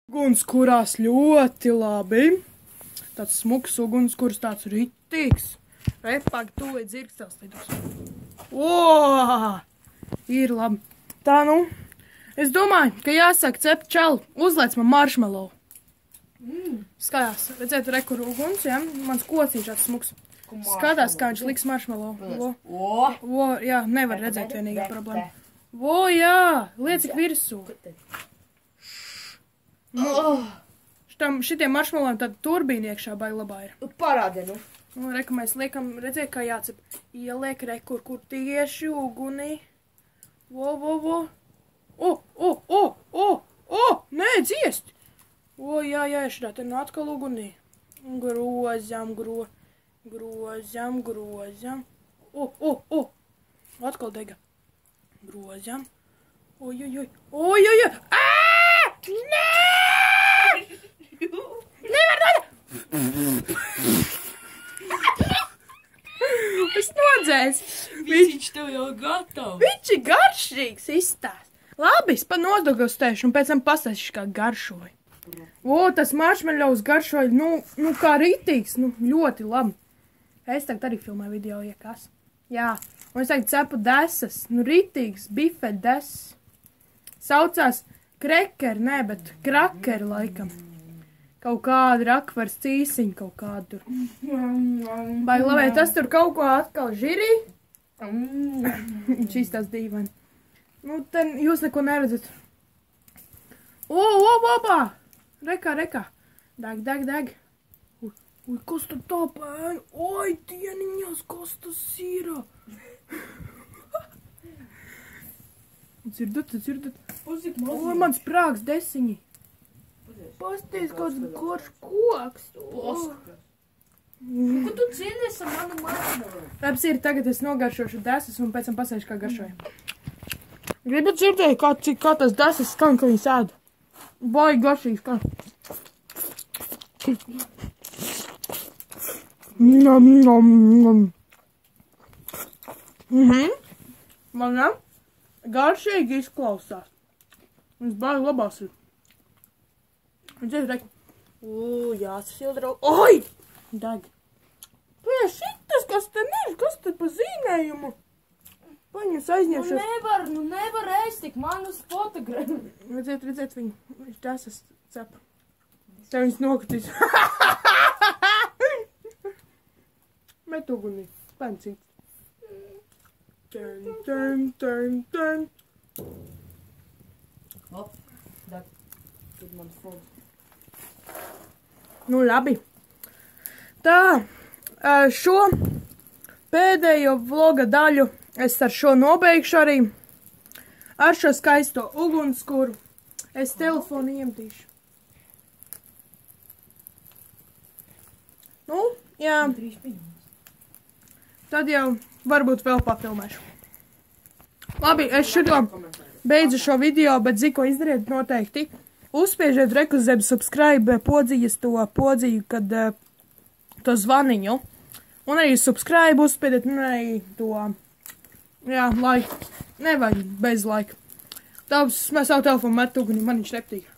Ugunskurās ļoti labi. Tāds smuks ugunskurs, tāds ritīgs. Repagi tūlīt dzirkstās lidos. Ir labi. Tā nu, es domāju, ka jāsaka cept čalu. Uzliec man marshmallow. Skatās, redzēt, re, kur uguns, ja? Mans kociņš tāds smuks. Skatās, kā viņš liks marshmallow. Jā, nevar redzēt vienīgā problēma. Jā, liecik virsū. Šitiem marshmallowiem tāda turbīna iekšā baigi labā ir. Parādi, nu. Reku mēs liekam, redzēt, kā jācep. Ieliek rekur, kur tieši ugunī. Nē, dziest! Jā, šitā te nu atkal ugunī. Grozam. Atkal dega. Grozam. Nē! Nevar nodā! Es nodzēs. Viņš tev jau gatavs. Viņš ir garšīgs izstāst. Labi, es pa nodagustēšu un pēc tam pastāstīšu, kā garšoju. Tas marshmallows garšoja, nu kā ritīgs, ļoti labi. Es tagad arī filmēju video, ja kas. Jā, un es tagad cepu desas, ritīgs, bifeļu desas. Saucās krekeri, nē, bet krakeri laikam. Kaut kāda rakvars cīsiņa, kaut kādu tur. Baigi labi, tas tur kaut ko atkal žirī. Viņš izstās dīvaini. Ten jūs neko neredzat. Rekā. Deg. Ui, kas tad tā pēna? Oi, dieniņās, kas tas ir? Dzirdat? Oi, mans prāks desiņi. Pasties, kāds garš koks. Ko tu cīnies ar manu marshmallow? Labs ir, tagad es nogaršošu desas un pēc tam pasēšu, kā garšoju. Gribat dzirdēt, kā tas desas skan, ka viņi sēd? Baigi garšīgi skan. Man ne? Garšīgi izklausās. Viņš baigi labās ir. Dzird, reku. Jāsasilda. Oi! Deg. Šitas, kas te ir? Kas te pa zīmējumu? Paņems aizņemšos. Nevar ēst tik manus fotogrāfiju. Redzēt viņu. Viņš desas cep. Te viņas nokritīs. Met ugunī. Paņcīt. Turn. Hop. Deg. Tur man fogs. Nu, labi. Tā, šo pēdējo vloga daļu es ar šo nobeigšu arī. Ar šo skaisto ugunskuru. Es telefonu iemetīšu. Jā. Tad jau varbūt vēl papilmēšu. Labi, es šito beidzu šo video, bet ziko izdariet noteikti. Uzspiežiet reku zem subscribe podziņas to podziņu, kad to zvaniņu. Un arī subscribe uzspiediet, un arī to, laiku. Nevajag bez laika. Tāpēc mēs savu telefonu metu ugunī, man viņš nepatīk.